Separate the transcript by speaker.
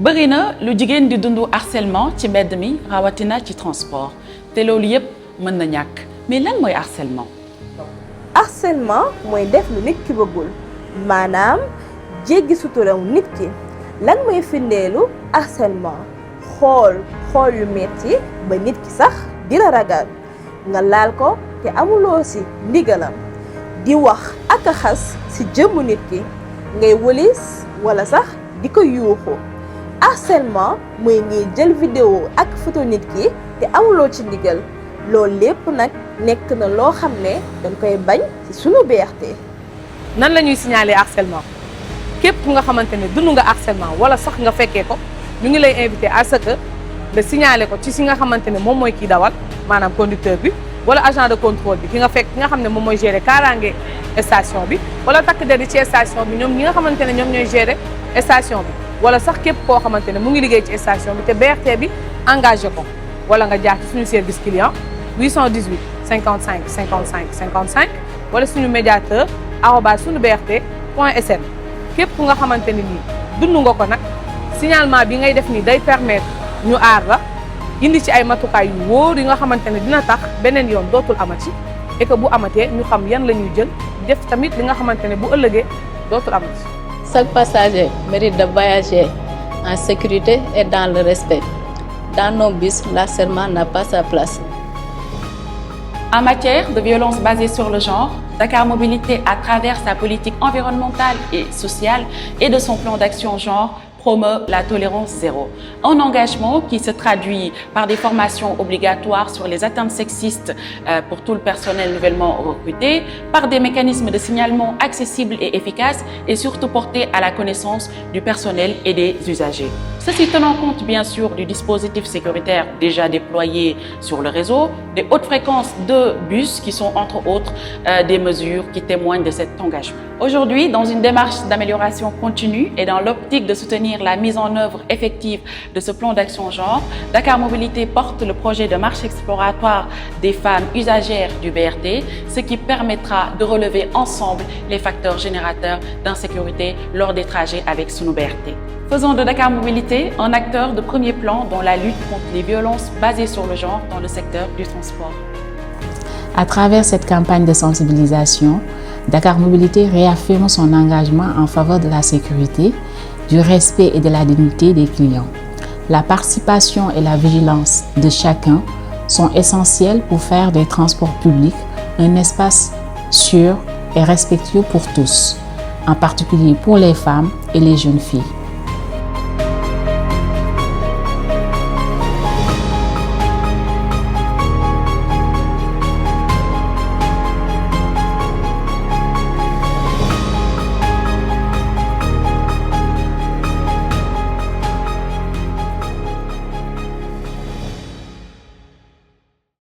Speaker 1: bëri na lu jigéen di dundu harcèlement ci mbedd mi rawatina ci transport te loolu yépp mën na ñàkk mais lan mooy harcèlement.
Speaker 2: harcèlement mooy def lu nit ki bëggul maanaam jéggi suturaw nit ki lan mooy firndeelu harcèlement xool yu metti ba nit ki sax di la ragal nga laal ko te amuloo ci ndigalam di wax ak a xas ci jëmmu nit ki ngay wëlis wala sax di ko yuuxu. harcèlement mooy ngay jël vidéo ak photo nit ki te amuloo ci ndigal loolu lépp nag nekk na loo xam ne dañ koy bañ ci sunu BRT.
Speaker 3: nan la ñuy signaler harcèlement képp nga xamante ne dund nga harcèlement wala sax nga fekkee ko ñu ngi lay invité à ce que nga signaler ko ci si nga xamante ne moom mooy kii dawal maanaam conducteur bi wala agent de contrôle bi ki nga xam ne moom mooy gérer kaaraange station bi wala takk der yi ci station bi ñoom ñi nga xamante ne ñoom ñooy gérer station bi. wala sax képp koo xamante ne mu ngi liggéey ci station bi te BRT bi engagé ko wala nga jaar ci suñu service client 818 55 55 55 wala suñu médiateur @sunubrt.sn képp ku nga xamante ne nii dund nga ko nag signalement bi ngay def nii day permettre ñu aar la indi ci ay matukaay yu wóor yi nga xamante ne dina tax beneen yoon dootul amati et que bu amatee ñu xam yan la ñuy jël def tamit li nga xamante ne bu ëllëgee dootul amati.
Speaker 4: Chaque passager mérite de voyager en sécurité et dans le respect. Dans nos bus, l'harcèlement n'a pas sa place.
Speaker 1: En matière de violence basée sur le genre, Dakar Mobilité, à travers sa politique environnementale et sociale et de son plan d'action genre, promeut la tolérance zéro. Un engagement qui se traduit par des formations obligatoires sur les atteintes sexistes pour tout le personnel nouvellement recruté, par des mécanismes de signalement accessibles et efficaces et surtout portés à la connaissance du personnel et des usagers. Ceci tenant compte bien sûr du dispositif sécuritaire déjà déployé sur le réseau, des hautes fréquences de bus qui sont entre autres des mesures qui témoignent de cet engagement. Aujourd'hui, dans une démarche d'amélioration continue et dans l'optique de soutenir la mise en œuvre effective de ce plan d'action genre, Dakar Mobilité porte le projet de marche exploratoire des femmes usagères du BRT, ce qui permettra de relever ensemble les facteurs générateurs d'insécurité lors des trajets avec Sunu BRT. Faisons de Dakar Mobilité un acteur de premier plan dans la lutte contre les violences basées sur le genre dans le secteur du transport.
Speaker 5: À travers cette campagne de sensibilisation, Dakar Mobilité réaffirme son engagement en faveur de la sécurité, du respect et de la dignité des clients. La participation et la vigilance de chacun sont essentielles pour faire des transports publics un espace sûr et respectueux pour tous, en particulier pour les femmes et les jeunes filles.